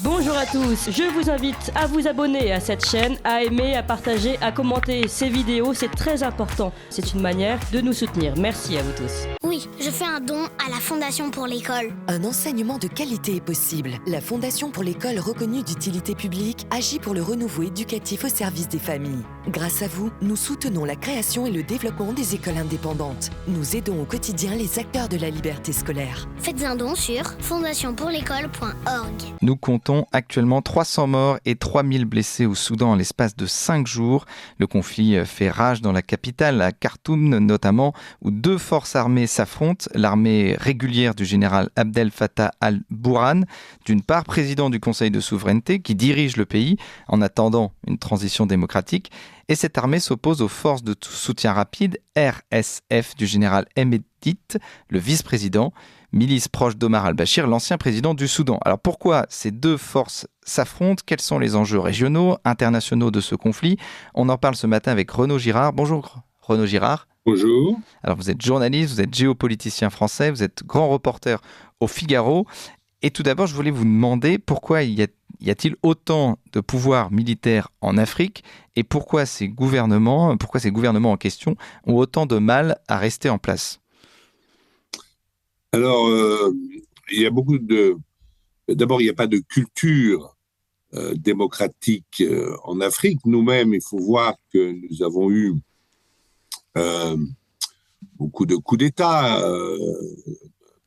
Bonjour à tous, je vous invite à vous abonner à cette chaîne, à aimer, à partager, à commenter ces vidéos, c'est très important. C'est une manière de nous soutenir. Merci à vous tous. Oui, je fais un don à la Fondation pour l'école. Un enseignement de qualité est possible. La Fondation pour l'école reconnue d'utilité publique agit pour le renouveau éducatif au service des familles. Grâce à vous, nous soutenons la création et le développement des écoles indépendantes. Nous aidons au quotidien les acteurs de la liberté scolaire. Faites un don sur fondationpourlécole.org. Nous comptons actuellement 300 morts et 3000 blessés au Soudan en l'espace de 5 jours. Le conflit fait rage dans la capitale, à Khartoum notamment, où deux forces armées s'affrontent. L'armée régulière du général Abdel Fattah al-Burhan, d'une part président du Conseil de souveraineté qui dirige le pays en attendant une transition démocratique, et cette armée s'oppose aux forces de soutien rapide RSF du général Hemedti, le vice-président, milice proche d'Omar al-Bashir, l'ancien président du Soudan. Alors pourquoi ces deux forces s'affrontent ? Quels sont les enjeux régionaux, internationaux de ce conflit ? On en parle ce matin avec Renaud Girard. Bonjour Renaud Girard. Bonjour. Alors vous êtes journaliste, vous êtes géopoliticien français, vous êtes grand reporter au Figaro. Et tout d'abord, je voulais vous demander pourquoi y a-t-il autant de pouvoirs militaires en Afrique et pourquoi ces gouvernements en question ont autant de mal à rester en place ? Alors, il y a beaucoup de... D'abord, il n'y a pas de culture démocratique en Afrique. Nous-mêmes, il faut voir que nous avons eu beaucoup de coups d'État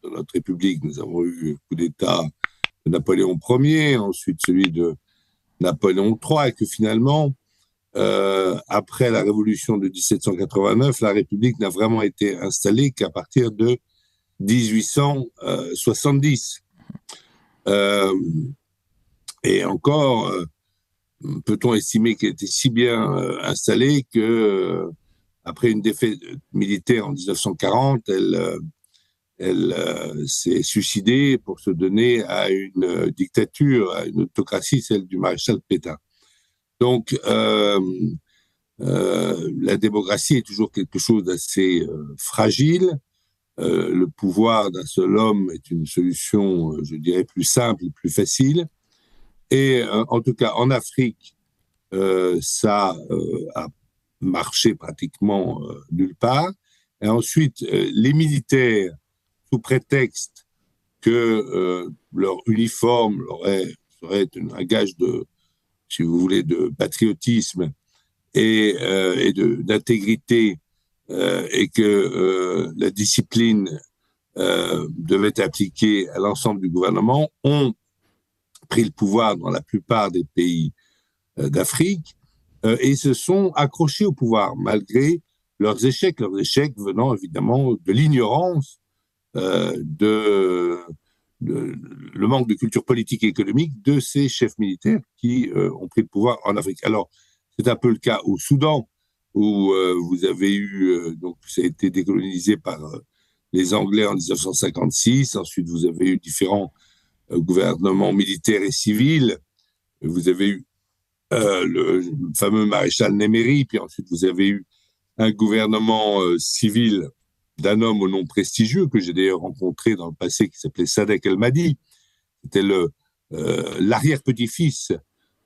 dans notre République. Nous avons eu le coup d'État de Napoléon Ier, ensuite celui de Napoléon III, et que finalement, après la Révolution de 1789, la République n'a vraiment été installée qu'à partir de 1870. Et encore, peut-on estimer qu'elle était si bien installée que, après une défaite militaire en 1940, elle s'est suicidée pour se donner à une dictature, à une autocratie, celle du maréchal Pétain. Donc, la démocratie est toujours quelque chose d'assez fragile. Le pouvoir d'un seul homme est une solution, je dirais, plus simple et plus facile. Et en tout cas, en Afrique, ça a marché pratiquement nulle part. Et ensuite, les militaires, sous prétexte que leur uniforme serait un gage de, si vous voulez, de patriotisme et d'intégrité, et que la discipline devait être appliquée à l'ensemble du gouvernement, ont pris le pouvoir dans la plupart des pays d'Afrique et se sont accrochés au pouvoir malgré leurs échecs venant évidemment de l'ignorance, le manque de culture politique et économique de ces chefs militaires qui ont pris le pouvoir en Afrique. Alors, c'est un peu le cas au Soudan, où vous avez eu, donc ça a été décolonisé par les Anglais en 1956, ensuite vous avez eu différents gouvernements militaires et civils, vous avez eu le fameux maréchal Néméry, puis ensuite vous avez eu un gouvernement civil d'un homme au nom prestigieux, que j'ai d'ailleurs rencontré dans le passé, qui s'appelait Sadek El Mahdi. C'était l'arrière-petit-fils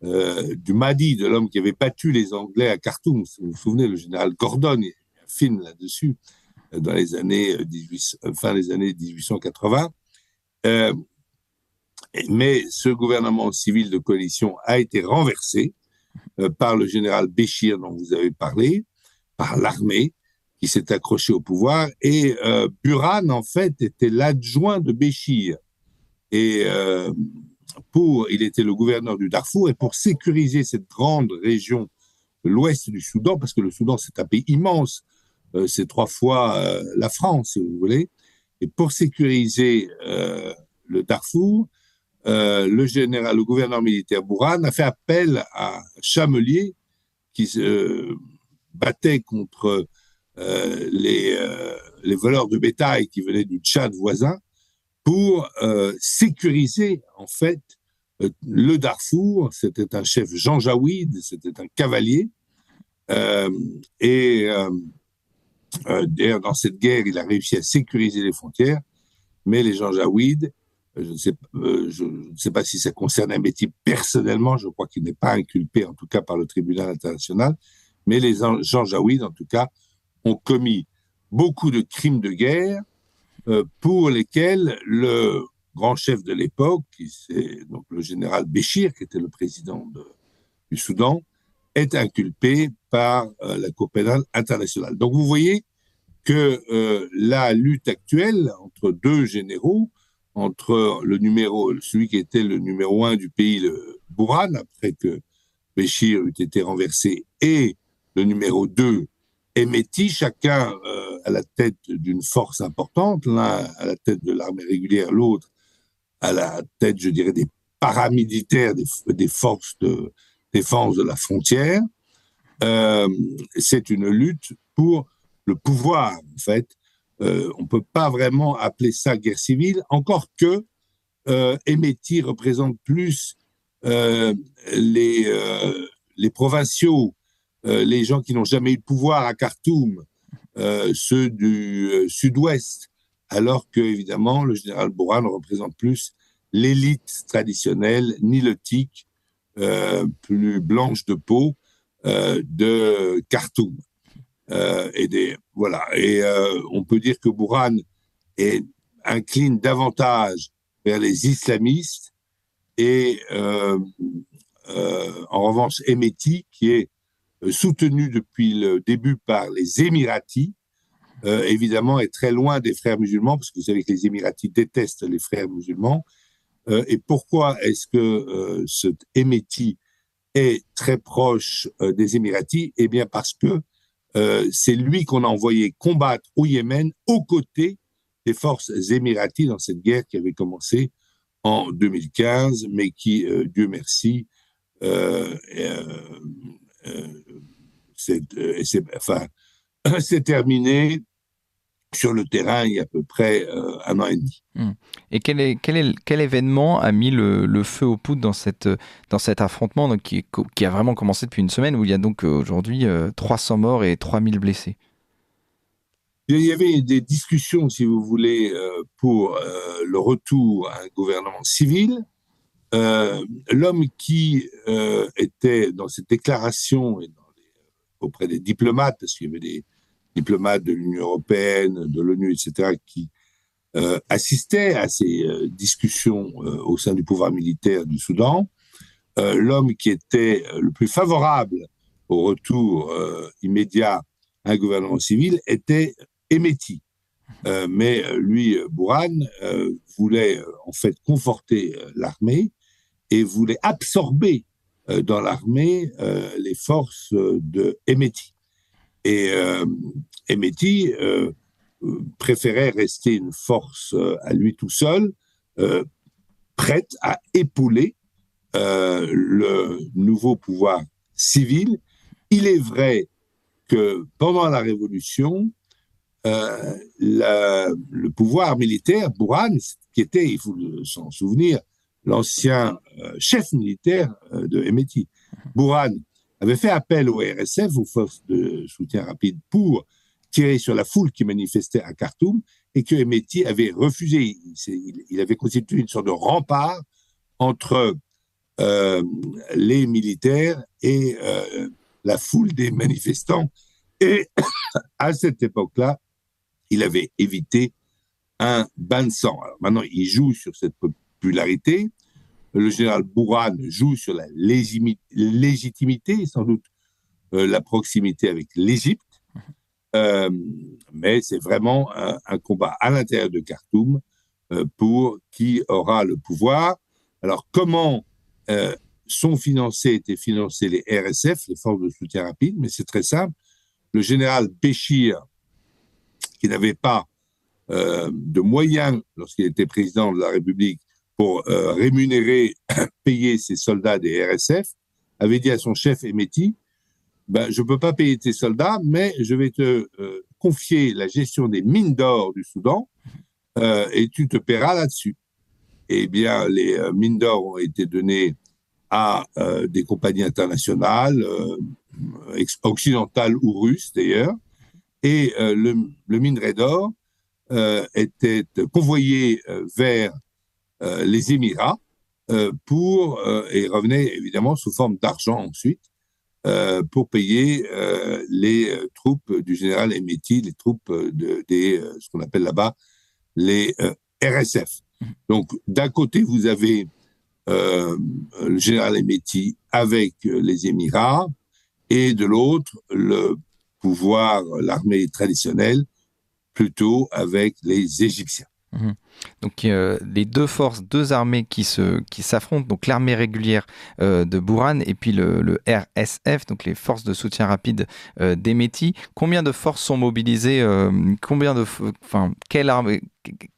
du Mahdi, de l'homme qui avait battu les Anglais à Khartoum. Vous vous souvenez, le général Gordon, il y a un film là-dessus, dans les années fin des années 1880. Mais ce gouvernement civil de coalition a été renversé par le général Béchir, dont vous avez parlé, par l'armée qui s'est accrochée au pouvoir. Et Burhan, en fait, était l'adjoint de Béchir. Et il était le gouverneur du Darfour, et pour sécuriser cette grande région de l'ouest du Soudan, parce que le Soudan, c'est un pays immense, c'est 3 fois la France, si vous voulez, et pour sécuriser le Darfour, le gouverneur militaire Burhan a fait appel à Chamelier, qui se battait contre les voleurs de bétail qui venaient du Tchad voisin, pour sécuriser, en fait, le Darfour. C'était un chef janjaouide, c'était un cavalier. D'ailleurs, dans cette guerre, il a réussi à sécuriser les frontières, mais les janjaouides je ne sais pas si ça concerne Hemeti personnellement, je crois qu'il n'est pas inculpé, en tout cas par le tribunal international, mais les Janjaouides, en tout cas, ont commis beaucoup de crimes de guerre pour lesquels le grand chef de l'époque, c'est donc le général Béchir, qui était le président du Soudan, est inculpé par la Cour pénale internationale. Donc vous voyez que la lutte actuelle entre deux généraux, entre celui qui était le numéro 1 du pays, le Bourhan, après que Béchir eut été renversé, et le numéro 2, Hemeti, chacun à la tête d'une force importante, l'un à la tête de l'armée régulière, l'autre à la tête, je dirais, des paramilitaires, des forces de défense de la frontière. C'est une lutte pour le pouvoir, en fait. On ne peut pas vraiment appeler ça guerre civile, encore que Hemeti représente plus les provinciaux, les gens qui n'ont jamais eu de pouvoir à Khartoum, ceux du sud-ouest, alors que, évidemment, le général Bourhan représente plus l'élite traditionnelle, nilotique, plus blanche de peau de Khartoum. Voilà. Et on peut dire que Bourhan incline davantage vers les islamistes et en revanche Hemeti, qui est soutenu depuis le début par les Émiratis, évidemment est très loin des frères musulmans, parce que vous savez que les Émiratis détestent les frères musulmans. Et pourquoi est-ce que ce Hemeti est très proche des Émiratis? Eh bien parce que c'est lui qu'on a envoyé combattre au Yémen aux côtés des forces émiraties dans cette guerre qui avait commencé en 2015, mais qui, Dieu merci, c'est terminé sur le terrain il y a à peu près 1 an et demi. Et quel événement a mis le feu aux poudres dans cet affrontement donc, qui a vraiment commencé depuis une semaine, où il y a donc aujourd'hui 300 morts et 3000 blessés? Il y avait des discussions, si vous voulez, pour le retour à un gouvernement civil. L'homme qui était dans cette déclaration et auprès des diplomates, parce qu'il y avait des diplomates de l'Union européenne, de l'ONU, etc., qui assistaient à ces discussions au sein du pouvoir militaire du Soudan. L'homme qui était le plus favorable au retour immédiat à un gouvernement civil était Hemeti. Mais lui, Bourhan, voulait en fait conforter l'armée et voulait absorber dans l'armée les forces de Hemeti. Et Hemeti préférait rester une force à lui tout seul, prête à épauler le nouveau pouvoir civil. Il est vrai que pendant la Révolution, le pouvoir militaire, Bourhan, qui était, il faut s'en souvenir, l'ancien chef militaire de Hemeti, Bourhan avait fait appel au RSF, aux forces de soutien rapide, pour tirer sur la foule qui manifestait à Khartoum, et que Hemeti avait refusé. Il avait constitué une sorte de rempart entre les militaires et la foule des manifestants. Et à cette époque-là, il avait évité un bain de sang. Alors maintenant, il joue sur cette popularité. Le général Bourhan joue sur la légitimité, sans doute la proximité avec l'Égypte. Mais c'est vraiment un combat à l'intérieur de Khartoum pour qui aura le pouvoir. Alors, comment étaient financés les RSF, les forces de soutien rapide? Mais c'est très simple. Le général Béchir, qui n'avait pas de moyens lorsqu'il était président de la République pour rémunérer, payer ses soldats des RSF, avait dit à son chef Hemeti, je ne peux pas payer tes soldats, mais je vais te confier la gestion des mines d'or du Soudan et tu te paieras là-dessus. Eh bien, les mines d'or ont été données à des compagnies internationales, occidentales ou russes d'ailleurs, et le minerai d'or était convoyé vers les Émirats et revenait évidemment sous forme d'argent ensuite pour payer les troupes du général Hemeti, les troupes ce qu'on appelle là-bas les RSF. Donc d'un côté vous avez le général Hemeti avec les Émirats et de l'autre le pouvoir, l'armée traditionnelle, plutôt avec les Égyptiens. Mmh. Donc les deux armées qui s'affrontent, donc l'armée régulière de Bourhan et puis le RSF, donc les forces de soutien rapide d'Hemeti. Combien de forces sont mobilisées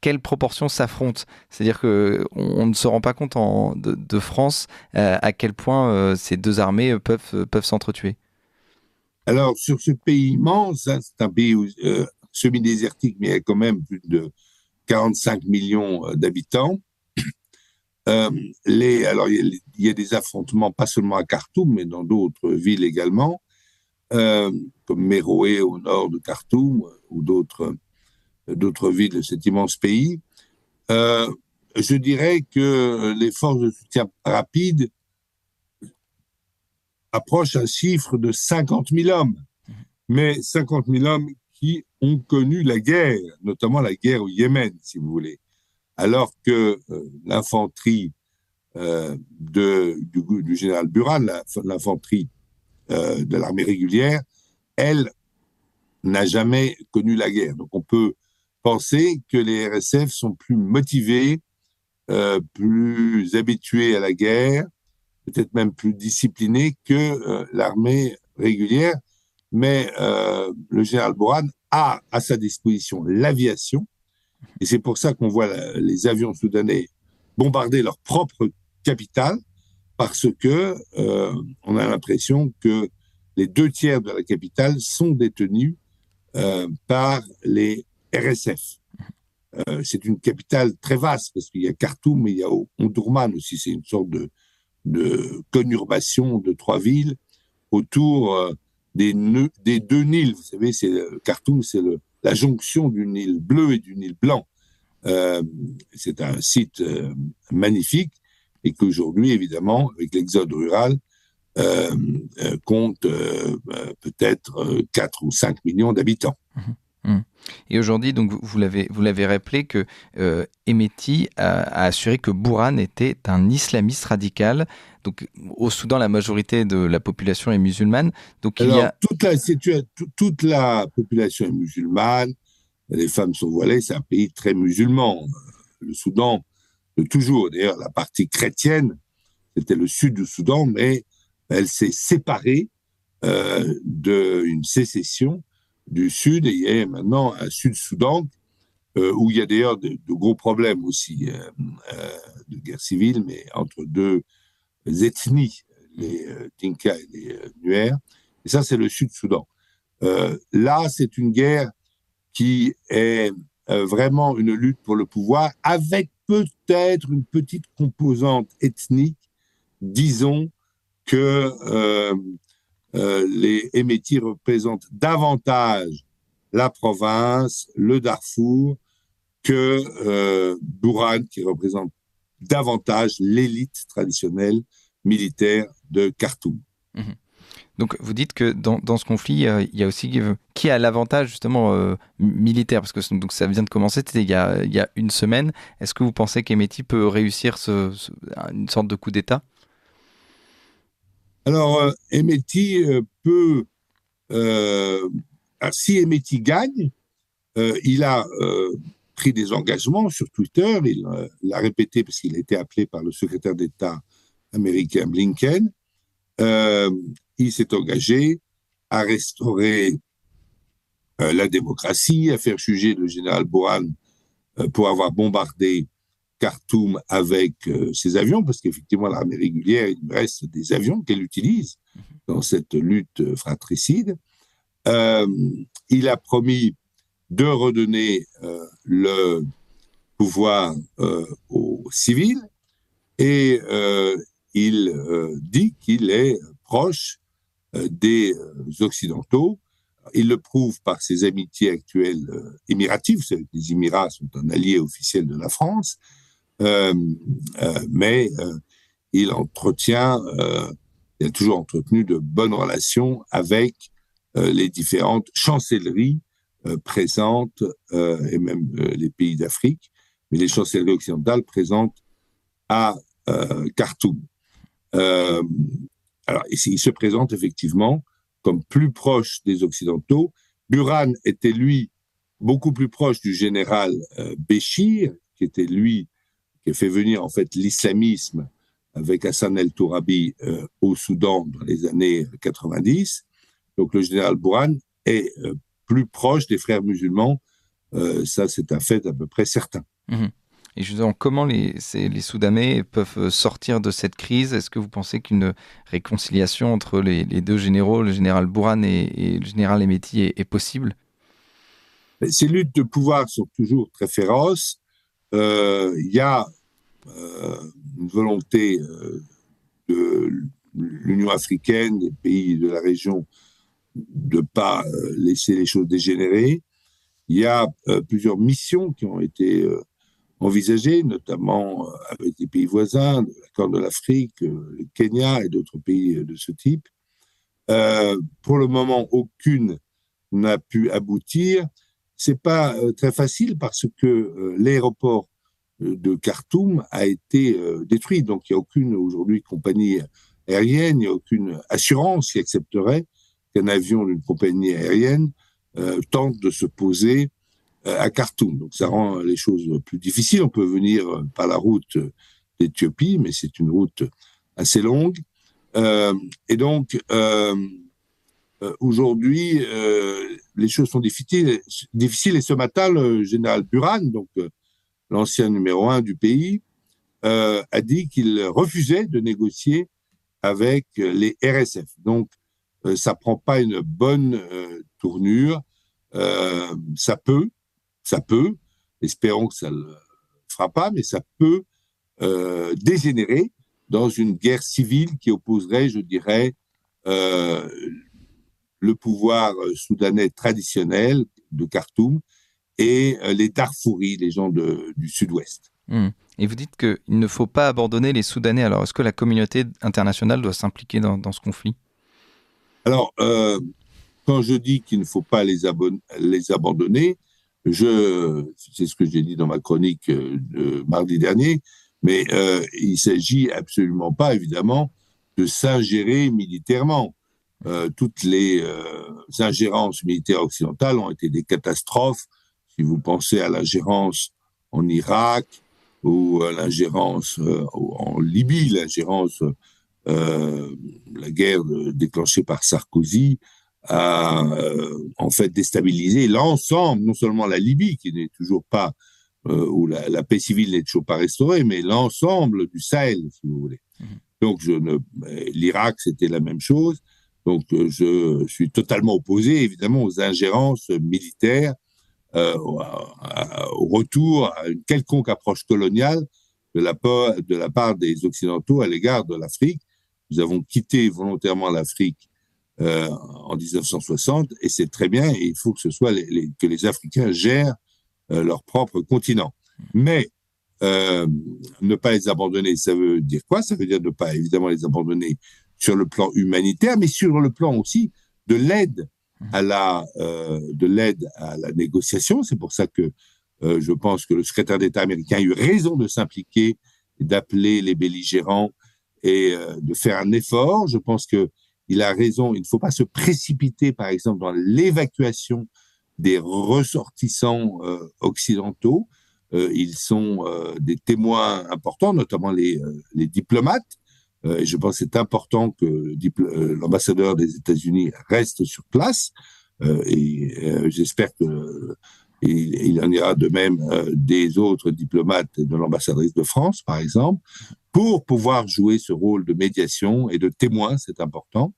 quelle proportion s'affrontent? C'est-à-dire qu'on ne se rend pas compte de France à quel point ces deux armées peuvent s'entretuer. Alors, sur ce pays immense, c'est un pays semi-désertique, mais il y a quand même plus de 45 millions d'habitants. Alors, il y a des affrontements, pas seulement à Khartoum, mais dans d'autres villes également, comme Méroé au nord de Khartoum, ou d'autres villes de cet immense pays. Je dirais que les forces de soutien rapide approchent un chiffre de 50 000 hommes. Mais 50 000 hommes qui ont connu la guerre, notamment la guerre au Yémen, si vous voulez. Alors que l'infanterie du général Burhan, l'infanterie de l'armée régulière, elle n'a jamais connu la guerre. Donc on peut penser que les RSF sont plus motivés, plus habitués à la guerre, peut-être même plus disciplinés que l'armée régulière. Mais le général Burhan a à sa disposition l'aviation, et c'est pour ça qu'on voit les avions soudanais bombarder leur propre capitale, parce que on a l'impression que les 2/3 de la capitale sont détenus par les RSF. C'est une capitale très vaste, parce qu'il y a Khartoum, mais il y a Omdurman aussi. C'est une sorte de conurbation de 3 villes autour des deux Nils. Vous savez, Khartoum, c'est la jonction du Nil bleu et du Nil blanc. C'est un site magnifique, et qu'aujourd'hui, évidemment, avec l'exode rural, compte peut-être 4 ou 5 millions d'habitants. Et aujourd'hui, donc vous l'avez rappelé que Hemeti a assuré que Burhan était un islamiste radical. Donc au Soudan, la majorité de la population est musulmane. Donc toute la population est musulmane. Les femmes sont voilées. C'est un pays très musulman. Le Soudan, toujours. D'ailleurs, la partie chrétienne, c'était le sud du Soudan, mais elle s'est séparée d'une sécession du Sud, et il y a maintenant un Sud-Soudan où il y a d'ailleurs de gros problèmes aussi de guerre civile, mais entre deux ethnies, les Dinka et les Nuer. Et ça, c'est le Sud-Soudan. Là, c'est une guerre qui est vraiment une lutte pour le pouvoir, avec peut-être une petite composante ethnique. Disons que les Hemeti représentent davantage la province, le Darfour, que Burhan, qui représente davantage l'élite traditionnelle militaire de Khartoum. Mmh. Donc vous dites que dans ce conflit, il y a aussi qui a l'avantage justement militaire, parce que donc ça vient de commencer, c'était il y a une semaine. Est-ce que vous pensez qu'Hemeti peut réussir une sorte de coup d'État ? Alors, Hemeti peut... si Hemeti gagne, il a pris des engagements sur Twitter, il l'a répété parce qu'il a été appelé par le secrétaire d'État américain Blinken. Il s'est engagé à restaurer la démocratie, à faire juger le général Burhan pour avoir bombardé Khartoum avec ses avions, parce qu'effectivement, l'armée régulière, il reste des avions qu'elle utilise dans cette lutte fratricide. Il a promis de redonner le pouvoir aux civils, et il dit qu'il est proche des Occidentaux. Il le prouve par ses amitiés actuelles émiratives. Vous savez que les Émirats sont un allié officiel de la France. Mais il a toujours entretenu de bonnes relations avec les différentes chancelleries présentes, et même les pays d'Afrique, mais les chancelleries occidentales présentes à Khartoum. Alors, il se présente effectivement comme plus proche des Occidentaux. Burhan était, lui, beaucoup plus proche du général Béchir, qui a fait venir en fait l'islamisme avec Hassan el-Tourabi au Soudan dans les années 90. Donc le général Burhan est plus proche des frères musulmans. Ça, c'est un fait à peu près certain. Mmh. Et justement, comment les Soudanais peuvent sortir de cette crise? Est-ce que vous pensez qu'une réconciliation entre les deux généraux, le général Burhan et le général Hemeti, est possible? Ces luttes de pouvoir sont toujours très féroces. Il y a une volonté de l'Union africaine, des pays de la région, de ne pas laisser les choses dégénérer. Il y a plusieurs missions qui ont été envisagées, notamment avec les pays voisins, la Corne de l'Afrique, le Kenya et d'autres pays de ce type. Pour le moment, aucune n'a pu aboutir. C'est pas très facile parce que l'aéroport de Khartoum a été détruit. Donc, il n'y a aucune, aujourd'hui, compagnie aérienne, il n'y a aucune assurance qui accepterait qu'un avion d'une compagnie aérienne tente de se poser à Khartoum. Donc, ça rend les choses plus difficiles. On peut venir par la route d'Éthiopie, mais c'est une route assez longue. Et donc, aujourd'hui, les choses sont difficiles. Et ce matin, le général Burhan, donc l'ancien numéro 1 du pays, a dit qu'il refusait de négocier avec les RSF. Donc, ça prend pas une bonne tournure. Ça peut, espérons que ça le fera pas, mais ça peut dégénérer dans une guerre civile qui opposerait, je dirais, le pouvoir soudanais traditionnel de Khartoum et les Darfouris, les gens du sud-ouest. Et vous dites qu'il ne faut pas abandonner les Soudanais. Alors, est-ce que la communauté internationale doit s'impliquer dans ce conflit? Alors, quand je dis qu'il ne faut pas les abandonner, c'est ce que j'ai dit dans ma chronique de mardi dernier, mais il ne s'agit absolument pas, évidemment, de s'ingérer militairement. Toutes les ingérences militaires occidentales ont été des catastrophes. Si vous pensez à l'ingérence en Irak ou à l'ingérence en Libye, la guerre déclenchée par Sarkozy a en fait déstabilisé l'ensemble, non seulement la Libye qui n'est toujours pas, où la paix civile n'est toujours pas restaurée, mais l'ensemble du Sahel, si vous voulez. Donc l'Irak, c'était la même chose. Donc je suis totalement opposé, évidemment, aux ingérences militaires, au retour à une quelconque approche coloniale de la part des Occidentaux à l'égard de l'Afrique. Nous avons quitté volontairement l'Afrique en 1960 et c'est très bien, et il faut que ce soit que les Africains gèrent leur propre continent. Mais ne pas les abandonner, ça veut dire quoi? Ça veut dire ne pas évidemment les abandonner sur le plan humanitaire, mais sur le plan aussi de l'aide à la négociation. C'est pour ça que je pense que le secrétaire d'État américain a eu raison de s'impliquer, d'appeler les belligérants et de faire un effort. Je pense qu'il a raison. Il ne faut pas se précipiter, par exemple, dans l'évacuation des ressortissants occidentaux. Ils sont des témoins importants, notamment les diplomates. Et je pense que c'est important que l'ambassadeur des États-Unis reste sur place. J'espère qu'il en ira de même des autres diplomates, de l'ambassadrice de France, par exemple, pour pouvoir jouer ce rôle de médiation et de témoin, c'est important.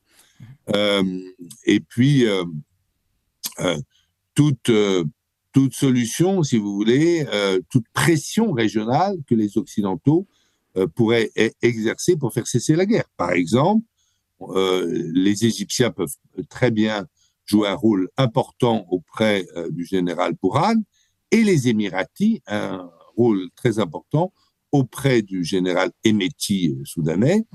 Et puis, toute solution, si vous voulez, toute pression régionale que les Occidentaux pourraient exercer pour faire cesser la guerre. Par exemple, les Égyptiens peuvent très bien jouer un rôle important auprès du général Burhan et les Émiratis un rôle très important auprès du général Hemeti soudanais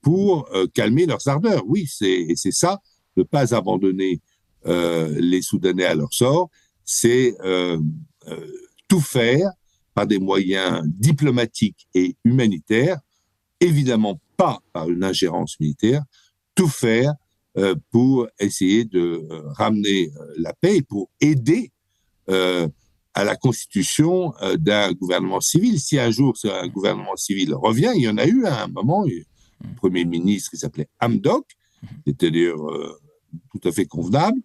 pour calmer leurs ardeurs. Oui, c'est ça, ne pas abandonner les Soudanais à leur sort, c'est tout faire par des moyens diplomatiques et humanitaires, évidemment pas par une ingérence militaire, tout faire pour essayer de ramener la paix et pour aider à la constitution d'un gouvernement civil. Si un jour un gouvernement civil revient, il y en a eu à un moment, un premier ministre qui s'appelait Hamdok, qui était d'ailleurs tout à fait convenable,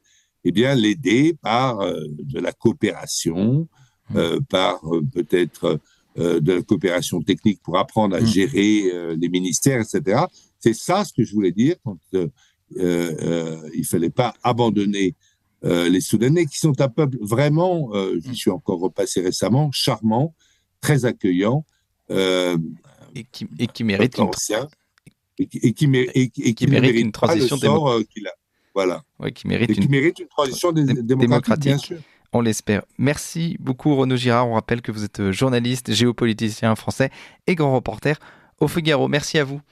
eh bien l'aider par de la coopération, par peut-être de la coopération technique pour apprendre à gérer les ministères, etc. C'est ça ce que je voulais dire quand il fallait pas abandonner les Soudanais, qui sont un peuple vraiment, j'y suis encore repassé récemment, charmant, très accueillant, et qui mérite ancien, et qui mérite une transition qu'il a. Voilà. Ouais, qui mérite une transition démocratique, bien sûr. On l'espère. Merci beaucoup Renaud Girard. On rappelle que vous êtes journaliste, géopoliticien français et grand reporter au Figaro. Merci à vous.